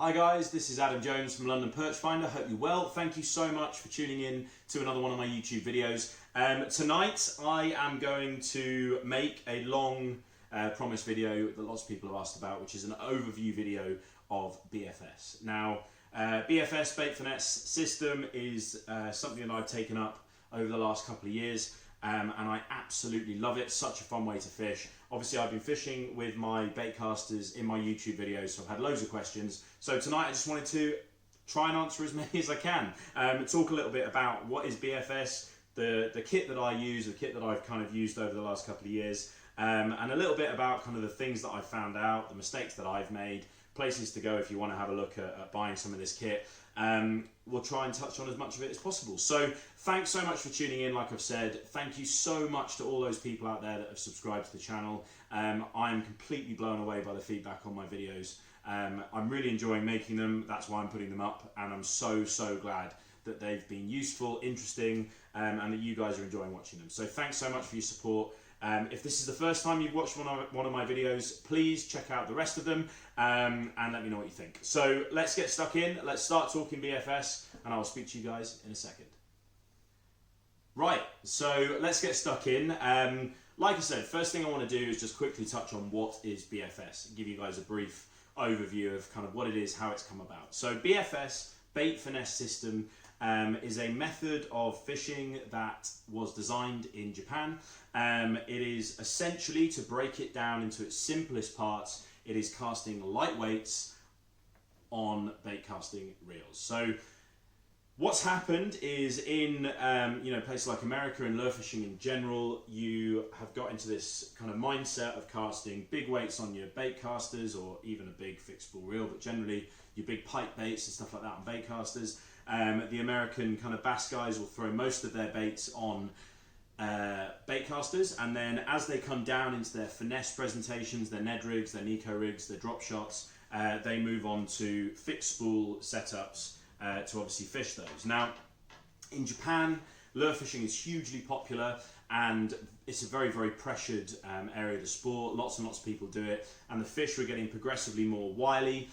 Hi guys, this is Adam Jones from London Perch Finder. Hope you're well. Thank you so much for tuning in to another one of my YouTube videos. Tonight I am going to make a long promise video that lots of people have asked about, which is an overview video of BFS. Now, BFS Bait Finesse system is something that I've taken up over the last couple of years. And I absolutely love it. Such a fun way to fish. Obviously, I've been fishing with my bait casters in my YouTube videos, so I've had loads of questions. So tonight I just wanted to try and answer as many as I can. Talk a little bit about what is BFS, the kit that I use, the kit that I've kind of used over the last couple of years, and a little bit about kind of the things that I've found out, the mistakes that I've made, places to go if you want to have a look at buying some of this kit. We'll try and touch on as much of it as possible. So thanks so much for tuning in. Like I've said, thank you so much to all those people out there that have subscribed to the channel. I'm completely blown away by the feedback on my videos. I'm really enjoying making them. That's why I'm putting them up, and I'm so glad that they've been useful, interesting, and that you guys are enjoying watching them. So thanks so much for your support. If this is the first time you've watched one of my videos, please check out the rest of them and let me know what you think. So let's get stuck in. Let's start talking BFS, and I'll speak to you guys in a second. Right, so let's get stuck in. Like I said, first thing I want to do is just quickly touch on what is BFS and give you guys a brief overview of kind of what it is, how it's come about. So BFS, Bait Finesse System, is a method of fishing that was designed in Japan. It is essentially, to break it down into its simplest parts, it is casting light weights on bait casting reels. So what's happened is in places like America and lure fishing in general, you have got into this kind of mindset of casting big weights on your bait casters, or even a big fixed spool reel, but generally your big pipe baits and stuff like that on bait casters. The American kind of bass guys will throw most of their baits on bait casters, and then as they come down into their finesse presentations, their Ned rigs, their Nico rigs, their drop shots, they move on to fixed spool setups to obviously fish those. Now, in Japan, lure fishing is hugely popular, and it's a very pressured area to sport. Lots and lots of people do it, and the fish were getting progressively more wily.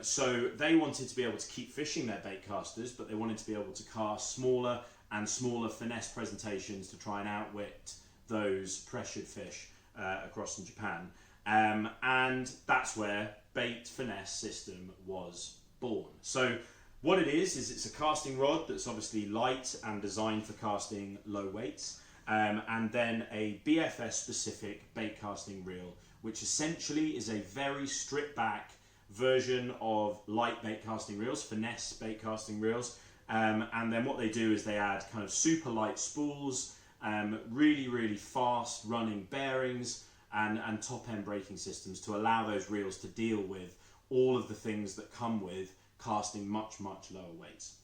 So they wanted to be able to keep fishing their bait casters, but they wanted to be able to cast smaller and smaller finesse presentations to try and outwit those pressured fish across in Japan. And that's where Bait Finesse System was born. So what it is it's a casting rod that's obviously light and designed for casting low weights, and then a BFS specific bait casting reel, which essentially is a very stripped back version of light bait casting reels, finesse bait casting reels. And then what they do is they add kind of super light spools, really fast running bearings, and top end braking systems to allow those reels to deal with all of the things that come with casting much lower weights.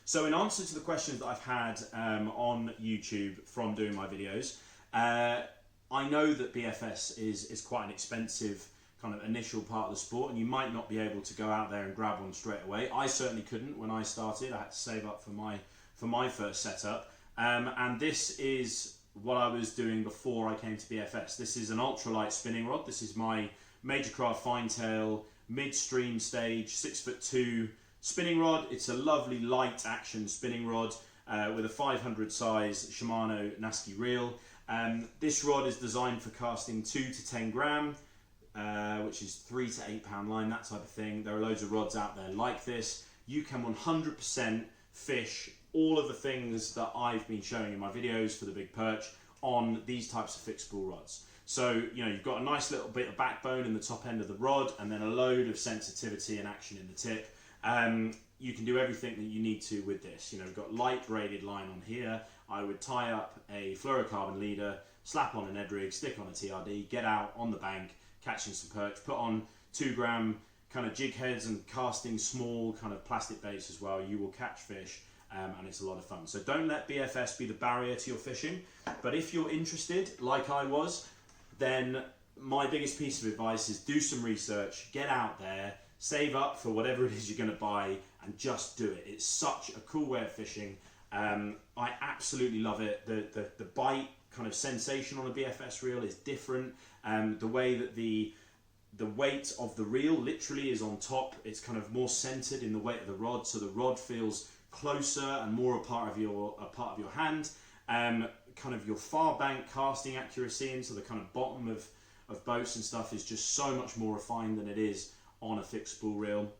So in answer to the questions that I've had on YouTube from doing my videos, I know that BFS is quite an expensive kind of initial part of the sport, and you might not be able to go out there and grab one straight away. I certainly couldn't when I started. I had to save up for my first setup, and this is what I was doing before I came to BFS. This is an ultralight spinning rod. This is my Major Craft Fine Tail midstream stage 6'2" spinning rod. It's a lovely light action spinning rod with a 500 size Shimano Nasky reel. This rod is designed for casting 2 to 10 gram, which is 3 to 8 pound line, that type of thing. There are loads of rods out there like this. You can 100% fish all of the things that I've been showing in my videos for the big perch on these types of fixed spool rods. So, you've got a nice little bit of backbone in the top end of the rod, and then a load of sensitivity and action in the tip. You can do everything that you need to with this. We've got light braided line on here. I would tie up a fluorocarbon leader, slap on a Ned rig, stick on a TRD, get out on the bank, catching some perch, put on 2 gram kind of jig heads and casting small kind of plastic baits as well. You will catch fish, and it's a lot of fun. So don't let BFS be the barrier to your fishing. But if you're interested, like I was, then my biggest piece of advice is do some research, get out there, save up for whatever it is you're going to buy, and just do it. It's such a cool way of fishing. I absolutely love it. The bite kind of sensation on a BFS reel is different. The way that the the weight of the reel literally is on top. It's kind of more centered in the weight of the rod, so the rod feels closer and more a part of your hand. Kind of your far bank casting accuracy into the kind of bottom of boats and stuff is just so much more refined than it is on a fixed spool reel.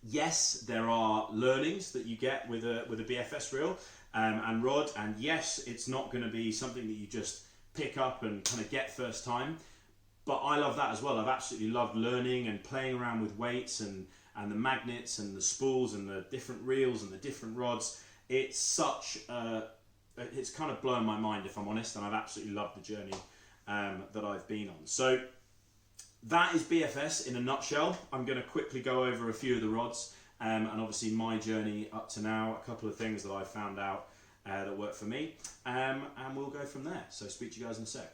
Yes, there are learnings that you get with a BFS reel and rod, and yes, it's not going to be something that you just pick up and kind of get first time. But I love that as well. I've absolutely loved learning and playing around with weights and the magnets and the spools and the different reels and the different rods. It's such it's kind of blown my mind, if I'm honest, and I've absolutely loved the journey that I've been on. So that is BFS in a nutshell. I'm going to quickly go over a few of the rods and obviously my journey up to now, a couple of things that I've found out that work for me, and we'll go from there. So speak to you guys in a sec.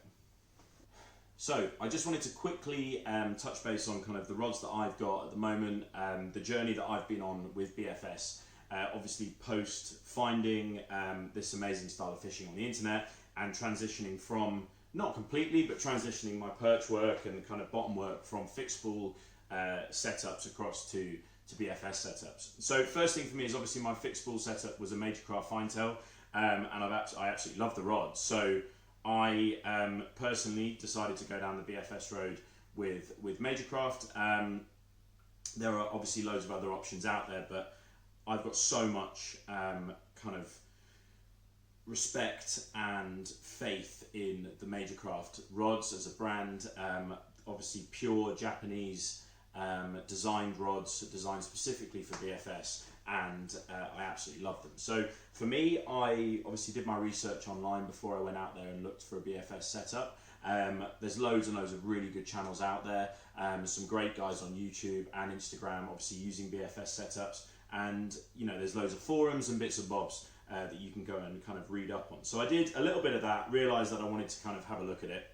So I just wanted to quickly touch base on kind of the rods that I've got at the moment, the journey that I've been on with BFS, obviously post finding this amazing style of fishing on the internet and transitioning from, not completely, but transitioning my perch work and kind of bottom work from fixed spool setups across to BFS setups. So first thing for me is obviously my fixed spool setup was a Major Craft fine tail, and I absolutely love the rod. So I personally decided to go down the BFS road with Major Craft. There are obviously loads of other options out there, but I've got so much kind of respect and faith in the Major Craft rods as a brand. Obviously pure Japanese designed rods, designed specifically for BFS, and I absolutely love them. So for me, I obviously did my research online before I went out there and looked for a BFS setup. There's loads and loads of really good channels out there, some great guys on YouTube and Instagram obviously using BFS setups, and you know, there's loads of forums and bits and bobs that you can go and kind of read up on. So I did a little bit of that, realised that I wanted to kind of have a look at it,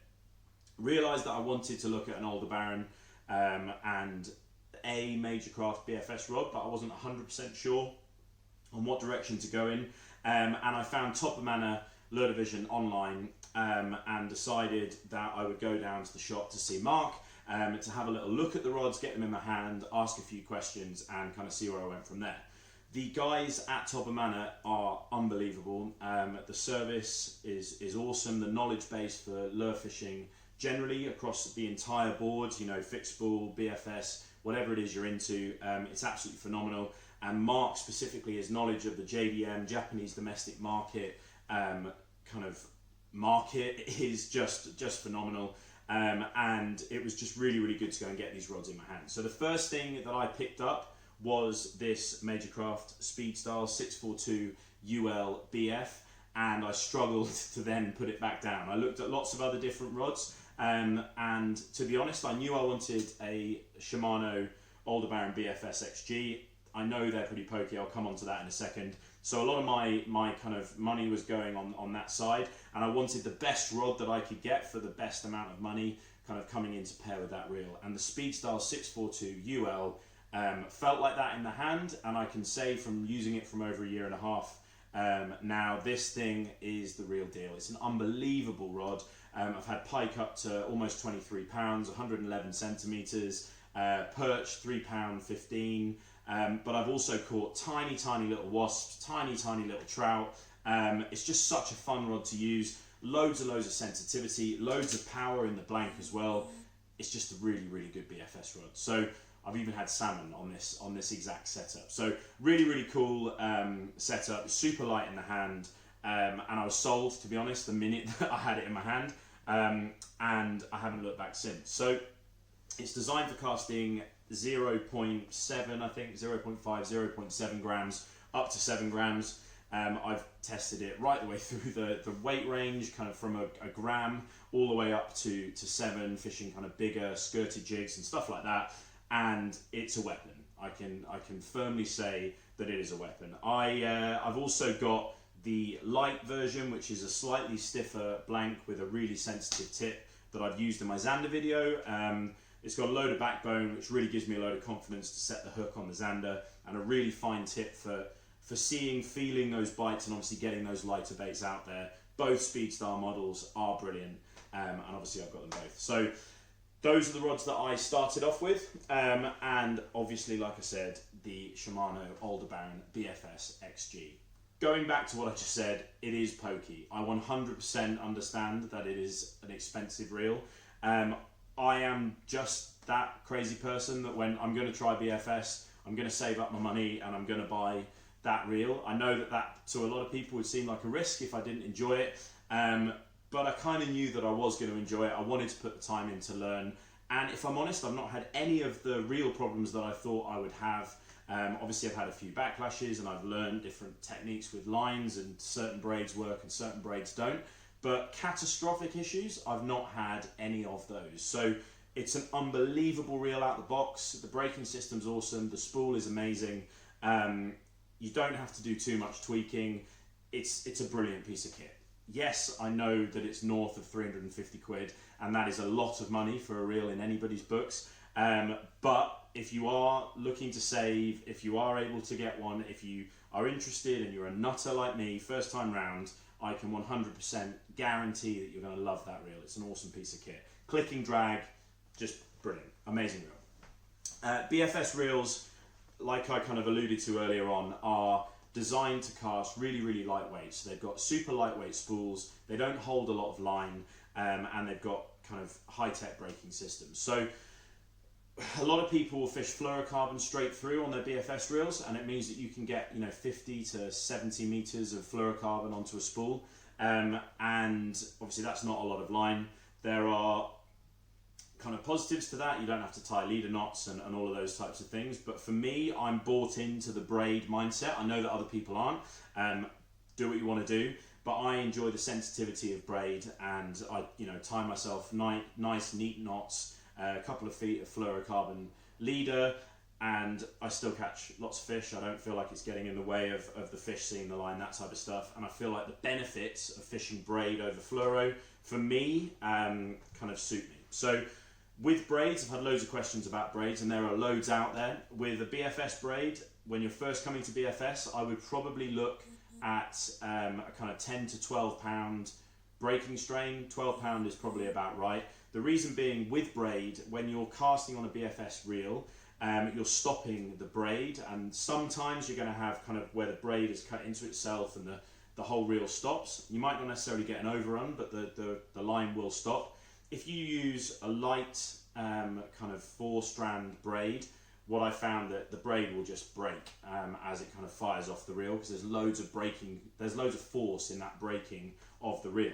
realised that I wanted to look at an Aldebaran and a Major Craft BFS rod, but I wasn't 100% sure on what direction to go in, and I found Top of Manor Lure Division online and decided that I would go down to the shop to see Mark, to have a little look at the rods, get them in my hand, ask a few questions and kind of see where I went from there. The guys at Top of Manor are unbelievable. The service is awesome. The knowledge base for lure fishing generally across the entire board, you know, fixed spool, BFS, whatever it is you're into, it's absolutely phenomenal. And Mark specifically, his knowledge of the JDM, Japanese domestic market, kind of market is just phenomenal. And it was just really, really good to go and get these rods in my hand. So the first thing that I picked up was this Major Craft Speedstyle 642 UL BF, and I struggled to then put it back down. I looked at lots of other different rods, and to be honest, I knew I wanted a Shimano Aldebaran BFS XG. I know they're pretty pokey, I'll come on to that in a second. So a lot of my kind of money was going on that side, and I wanted the best rod that I could get for the best amount of money kind of coming into pair with that reel. And the Speedstyle 642 UL felt like that in the hand, and I can say from using it from over a year and a half now, this thing is the real deal. It's an unbelievable rod. I've had pike up to almost 23 pounds, 111 centimeters, perch £3.15, but I've also caught tiny little wasps, tiny little trout. It's just such a fun rod to use. Loads of sensitivity, loads of power in the blank as well. It's just a really good BFS rod. So I've even had salmon on this exact setup. So really cool setup, super light in the hand, and I was sold, to be honest, the minute that I had it in my hand, and I haven't looked back since. So it's designed for casting 0.7, I think, 0.5, 0.7 grams, up to 7 grams. I've tested it right the way through the weight range, kind of from a gram all the way up to 7, fishing kind of bigger skirted jigs and stuff like that. And it's a weapon. I can firmly say that it is a weapon. I've also got the light version, which is a slightly stiffer blank with a really sensitive tip that I've used in my Zander video. It's got a load of backbone, which really gives me a load of confidence to set the hook on the Zander, and a really fine tip for seeing, feeling those bites, and obviously getting those lighter baits out there. Both Speedstyle models are brilliant, and obviously I've got them both. So those are the rods that I started off with, and obviously, like I said, the Shimano Aldebaran BFS XG. Going back to what I just said, it is pokey. I 100% understand that it is an expensive reel. I am just that crazy person that when I'm going to try BFS, I'm going to save up my money and I'm going to buy that reel. I know that to a lot of people would seem like a risk if I didn't enjoy it, but I kind of knew that I was going to enjoy it. I wanted to put the time in to learn, and if I'm honest, I've not had any of the reel problems that I thought I would have. Obviously I've had a few backlashes and I've learned different techniques with lines, and certain braids work and certain braids don't, but catastrophic issues, I've not had any of those. So it's an unbelievable reel out the box. The braking system's awesome, the spool is amazing. You don't have to do too much tweaking. It's a brilliant piece of kit. Yes, I know that it's north of 350 quid, and that is a lot of money for a reel in anybody's books. But if you are looking to save, if you are able to get one, if you are interested and you're a nutter like me, first time round, I can 100% guarantee that you're going to love that reel. It's an awesome piece of kit. Clicking drag, just brilliant, amazing reel. BFS reels, like I kind of alluded to earlier on, are designed to cast really, really lightweight. So they've got super lightweight spools, they don't hold a lot of line, and they've got kind of high-tech braking systems. So a lot of people will fish fluorocarbon straight through on their BFS reels, and it means that you can get 50 to 70 meters of fluorocarbon onto a spool, and obviously that's not a lot of line. There are kind of positives to that. You don't have to tie leader knots and all of those types of things, but for me, I'm bought into the braid mindset. I know that other people aren't. Do what you want to do, but I enjoy the sensitivity of braid, and I tie myself nice neat knots, a couple of feet of fluorocarbon leader, and I still catch lots of fish. I don't feel like it's getting in the way of the fish seeing the line, that type of stuff, and I feel like the benefits of fishing braid over fluoro, for me, kind of suit me. So with braids, I've had loads of questions about braids, and there are loads out there. With a BFS braid, when you're first coming to BFS, I would probably look at a kind of 10 to 12 pound breaking strain. 12 pound is probably about right. The reason being, with braid, when you're casting on a BFS reel, you're stopping the braid, and sometimes you're going to have kind of where the braid is cut into itself and the whole reel stops. You might not necessarily get an overrun, but the line will stop. If you use a light kind of 4-strand braid, what I found that the braid will just break as it kind of fires off the reel, because there's loads of force in that breaking of the reel.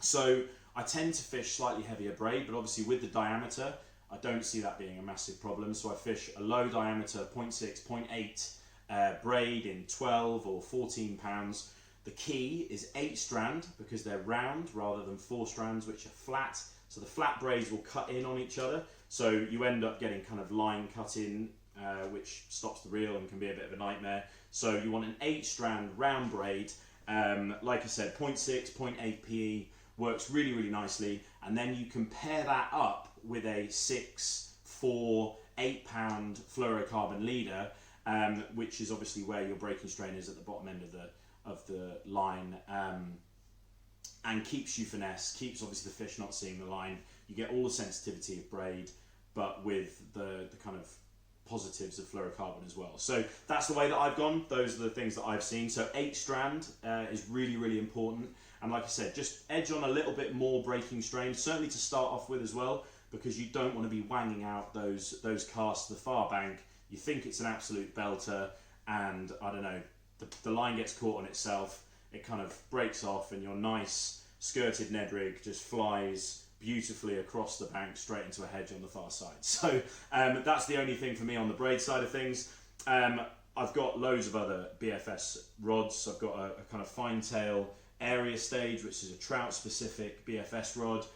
So I tend to fish slightly heavier braid, but obviously with the diameter, I don't see that being a massive problem. So I fish a low diameter 0.6, 0.8 braid in 12 or 14 pounds. The key is 8-strand, because they're round rather than 4 strands, which are flat. So the flat braids will cut in on each other. So you end up getting kind of line cut in, which stops the reel and can be a bit of a nightmare. So you want an 8-strand round braid. Like I said, 0.6, 0.8 PE works really, really nicely. And then you can pair that up with a 6, 4, 8 pound fluorocarbon leader, which is obviously where your braking strain is at the bottom end of the line, and keeps you finesse, keeps obviously the fish not seeing the line. You get all the sensitivity of braid, but with the kind of positives of fluorocarbon as well. So that's the way that I've gone. Those are the things that I've seen. So 8-strand is really, really important. And like I said, just edge on a little bit more braking strain, certainly to start off with as well, because you don't want to be wanging out those casts to the far bank. You think it's an absolute belter, and I don't know, the line gets caught on itself, it kind of breaks off, and your nice skirted Ned rig just flies beautifully across the bank straight into a hedge on the far side. So that's the only thing for me on the braid side of things. I've got loads of other BFS rods. I've got a kind of fine tail area stage, which is a trout specific BFS rod,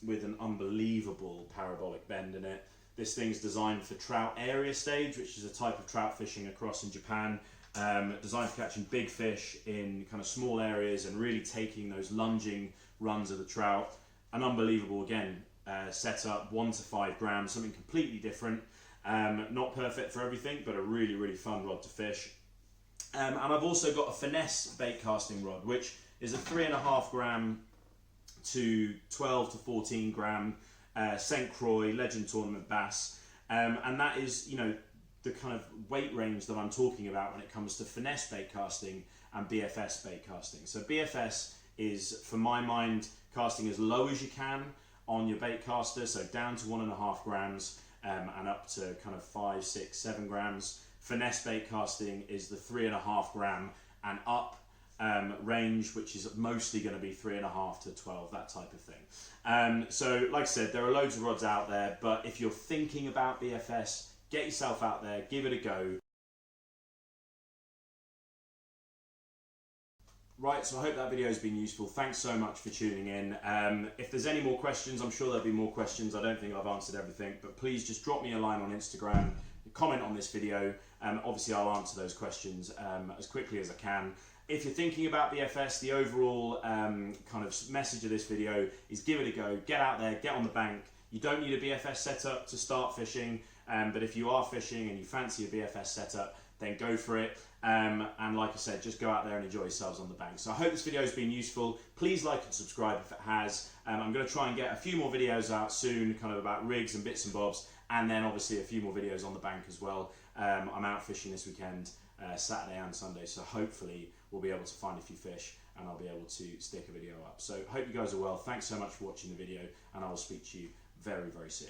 with an unbelievable parabolic bend in it. This thing's designed for trout area stage, which is a type of trout fishing across in Japan, designed for catching big fish in kind of small areas and really taking those lunging runs of the trout. An unbelievable, again, setup, 1 to 5 grams, something completely different. Not perfect for everything, but a really, really fun rod to fish. And I've also got a finesse bait casting rod, which is a 3.5 gram to 12 to 14 gram St. Croix, Legend Tournament Bass, and that is, you know, the kind of weight range that I'm talking about when it comes to finesse bait casting and BFS bait casting. So BFS is, for my mind, casting as low as you can on your bait caster, so down to 1.5 grams and up to kind of 5, 6, 7 grams. Finesse bait casting is the 3.5 gram and up range, which is mostly going to be 3.5 to 12, that type of thing. So like I said, there are loads of rods out there, but if you're thinking about BFS, get yourself out there, give it a go. Right, so I hope that video has been useful. Thanks so much for tuning in. If there's any more questions, I'm sure there'll be more questions. I don't think I've answered everything, but please just drop me a line on Instagram, comment on this video. Obviously, I'll answer those questions as quickly as I can. If you're thinking about BFS, the overall kind of message of this video is give it a go, get out there, get on the bank. You don't need a BFS setup to start fishing, but if you are fishing and you fancy a BFS setup, then go for it. And like I said, just go out there and enjoy yourselves on the bank. So I hope this video has been useful. Please like and subscribe if it has. I'm going to try and get a few more videos out soon, kind of about rigs and bits and bobs, and then obviously a few more videos on the bank as well. I'm out fishing this weekend, Saturday and Sunday, so hopefully we'll be able to find a few fish and I'll be able to stick a video up. So hope you guys are well. Thanks so much for watching the video, and I will speak to you very, very soon.